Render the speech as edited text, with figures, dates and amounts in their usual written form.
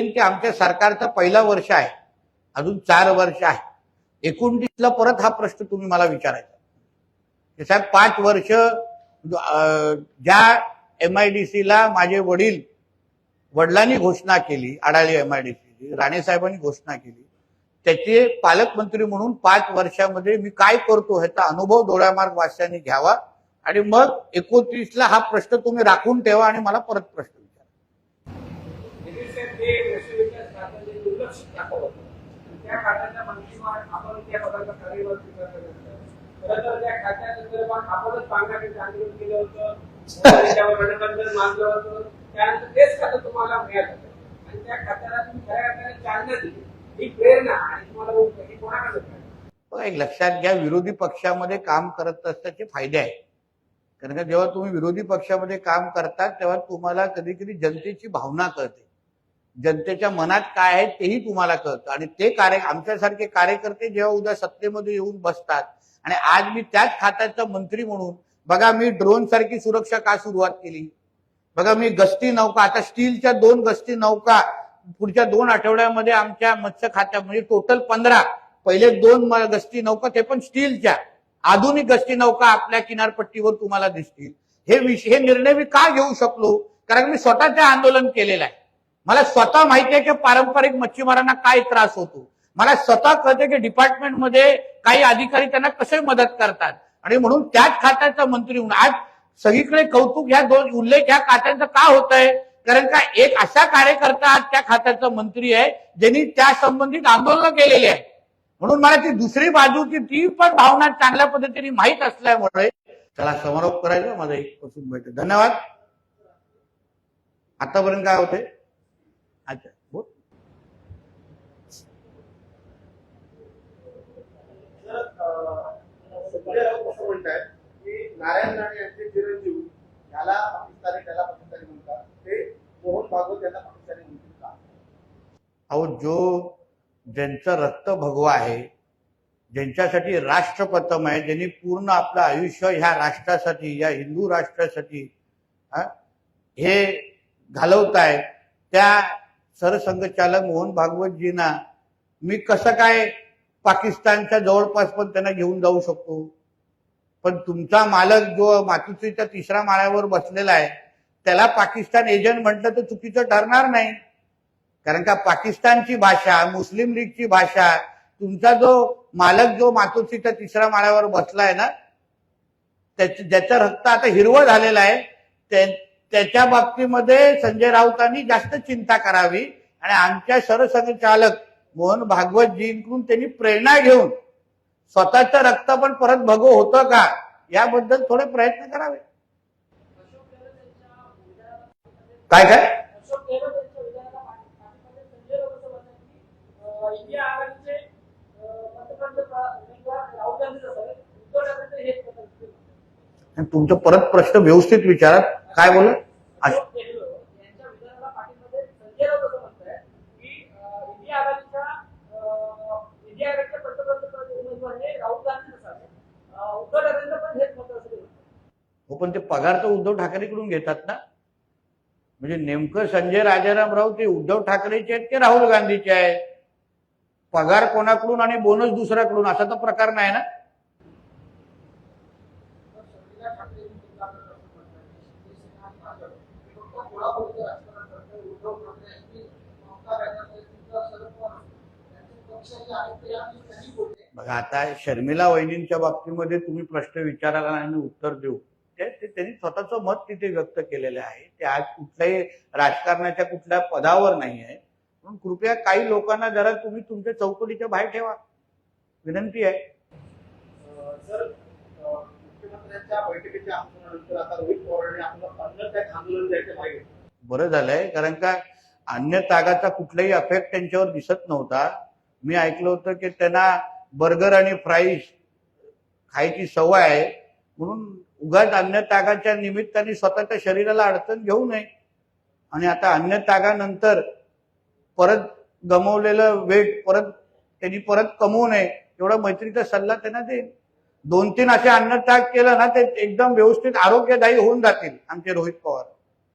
की आमच्या सरकारचं पहिलं वर्ष आहे, अजून 4 वर्ष आहे. 29ला परत हा प्रश्न तुम्ही मला विचारायचा. साहेब 5 वर्ष ज्या MIDCला माझे वडिलांनी घोषणा केली, अडाली MIDC राणे साहेबांनी घोषणा केली, त्याचे पालकमंत्री म्हणून 5 वर्षामध्ये मी काय करतो ह्याचा अनुभव डोळ्यामार्ग वासियांनी घ्यावा आणि मग 29ला हा प्रश्न तुम्ही राखून ठेवा आणि मला परत प्रश्न विचारा. एक लक्षात घ्या, विरोधी पक्षामध्ये काम करत असल्याचे फायदे आहेत. कारण का जेव्हा तुम्ही विरोधी पक्षामध्ये काम करतात तेव्हा तुम्हाला कधी कधी जनतेची भावना कळते, जनतेच्या मनात काय आहे तेही तुम्हाला कळतं. आणि ते आमच्यासारखे कार्यकर्ते जेव्हा उद्या सत्तेमध्ये येऊन बसतात आणि आज मी त्याच खात्याचा मंत्री म्हणून बघा, मी ड्रोन सारखी सुरक्षा का सुरुवात केली, बघा मी गस्ती नौका, आता स्टीलच्या 2 गस्ती नौका पुढच्या 2 आठवड्यामध्ये आमच्या मत्स्य खात्यात, म्हणजे टोटल 15, पहिले 2 गस्ती नौका ते पण स्टीलच्या आधुनिक गस्ती नौका आपल्या किनारपट्टीवर तुम्हाला दिसतील. हे निर्णय मी का घेऊ शकलो, कारण मी स्वतःचे आंदोलन केलेलं आहे. मला स्वतः माहिती आहे की पारंपरिक मच्छीमारांना काय त्रास होतो, मला स्वतः कळते की डिपार्टमेंटमध्ये काही अधिकारी त्यांना कसे मदत करतात. आणि म्हणून त्याच खात्याचा मंत्री म्हणून आज सगळीकडे कौतुक ह्या 2 उल्लेख ह्या खात्यांचा का होत आहे, कारण का एक असा कार्यकर्ता आज त्या खात्याचा मंत्री आहे ज्यांनी त्या संबंधित आंदोलन केलेले आहे. म्हणून मला ती दुसरी बाजूची ती पण भावना चांगल्या पद्धतीने माहीत असल्यामुळे त्याला समारोप करायचा माझा एक पासून बैठक. धन्यवाद. आतापर्यंत काय होते? अच्छा बोल. असं म्हणतात की नारायण राणे यांचे चिरंजीव याला पाकिस्तानी त्याला पाकिस्तानी म्हणतात, ते मोहन भागवत यांना पाकिस्तानी म्हणतात का? अहो, ज्यांचं रक्त भगवा आहे, ज्यांच्यासाठी राष्ट्रप्रथम आहे, ज्यांनी पूर्ण आपलं आयुष्य ह्या राष्ट्रासाठी, या हिंदू राष्ट्रासाठी हे घालवताय, त्या सरसंघचालक मोहन भागवतजींना मी कसं काय पाकिस्तानच्या जवळपास पण त्यांना घेऊन जाऊ शकतो? पण तुमचा मालक जो मातुश्रीच्या 3ऱ्या माळ्यावर बसलेला आहे त्याला पाकिस्तान एजंट म्हटलं तर चुकीचं ठरणार नाही. कारण का पाकिस्तानची भाषा, मुस्लिम लीगची भाषा, तुमचा जो मालक जो मातोश्रीच्या 3ऱ्या माळ्यावर बसलाय ना, ज्याचं रक्त आता हिरवं झालेलं आहे, त्याच्या बाबतीमध्ये संजय राऊतांनी जास्त चिंता करावी आणि आमच्या सरसंघचालक मोहन भागवतजींकडून त्यांनी प्रेरणा घेऊन स्वतःचं रक्त पण परत भगव होतं का याबद्दल थोडे प्रयत्न करावे. काय काय तुमचं परत प्रश्न व्यवस्थित विचारा. काय बोल? हो, पण ते पगार तर उद्धव ठाकरेकडून घेतात ना. म्हणजे नेमकं संजय राजाराम राऊत ते उद्धव ठाकरेचे आहेत की राहुल गांधीचे आहेत? पगार कोणाकडून आणि बोनस दुसऱ्याकडून असा तर प्रकार नाही ना. बघा, आता शर्मिला वहिनींच्या बाबतीमध्ये तुम्ही प्रश्न विचारायला आणि उत्तर देऊ, त्यांनी स्वतःचं मत तिथे व्यक्त केलेलं आहे. ते आज कुठल्याही राजकारणाच्या कुठल्या पदावर नाही आहे. म्हणून कृपया काही लोकांना जरा तुम्ही तुमच्या चौकटीच्या बाहेर ठेवा, विनंती आहे. सर, मुख्यमंत्र्यांच्या बैठकीच्या आंदोलनानंतर आता रोहित पवारांनी आपलं अन्नत्याग आंदोलन द्यायचं पाहिजे. बरं झालंय, कारण का अन्नत्यागाचा कुठलाही अफेक्ट त्यांच्यावर दिसत नव्हता. मी ऐकलं होतं की त्यांना बर्गर आणि फ्राईज खायची सवय आहे, म्हणून उगाच अन्नत्यागाच्या निमित्ताने स्वतःच्या शरीराला अडचण घेऊ नये. आणि आता अन्नत्यागानंतर परत गमावलेलं वेट त्यांनी परत कमवू नये एवढा मैत्रीचा सल्ला त्यांना देईल. 2-3 असे अन्नत्याग केलं ना ते एकदम व्यवस्थित आरोग्यदायी होऊन जातील आमचे रोहित पवार.